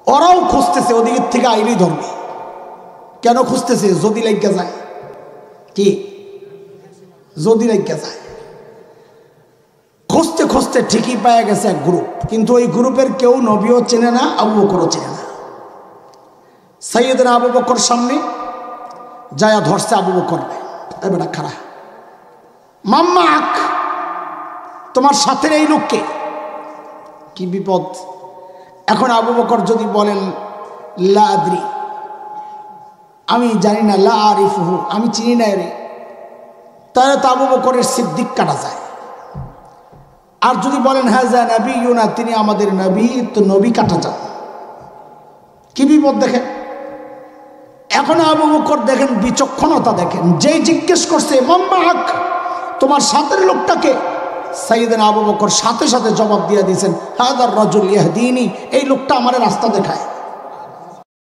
ওরাও খুঁজতেছে ওদিকের থেকে আইলেই ধরবে। কেন খুঁজতেছে? যদি লাগিয়া যায়। কি যদি লাগিয়া যায়? খুঁজতে খুঁজতে ঠিকই পাওয়া গেছে এক গ্রুপ, কিন্তু ওই গ্রুপের কেউ নবীও চেনে না, আবু বকরও চেনে না। সাইয়েদনা আবু বকর সামনে যায়া ধরছে আবু বকর, এবারে খাড়া, মাম্মা আক, তোমার সাথে এই লোককে। কি বিপদ! এখন আবু বকর যদি বলেন লা আদরি, আমি জানি না, লা আরিফুহু, আমি চিনি না রে, তাহলে তো আবু বকরের সিদ্দিক কাটা যায়। আর যদি বলেন হাজা নবিয়ুনা, তিনি আমাদের নবী, তো নবী কাটা যায়। কি বিপদ দেখেন! এখন আবু বকর দেখেন বিচক্ষণতা দেখেন, যেই জিজ্ঞেস করছে মাম্মা আক, তোমার সাথের লোকটাকে, সাইয়েদনা আবু বকর সাথে সাথে জবাব দিয়ে দিয়েছেন হাদার রাজুল ইয়াহদিনি, এই লোকটা আমার রাস্তা দেখায়।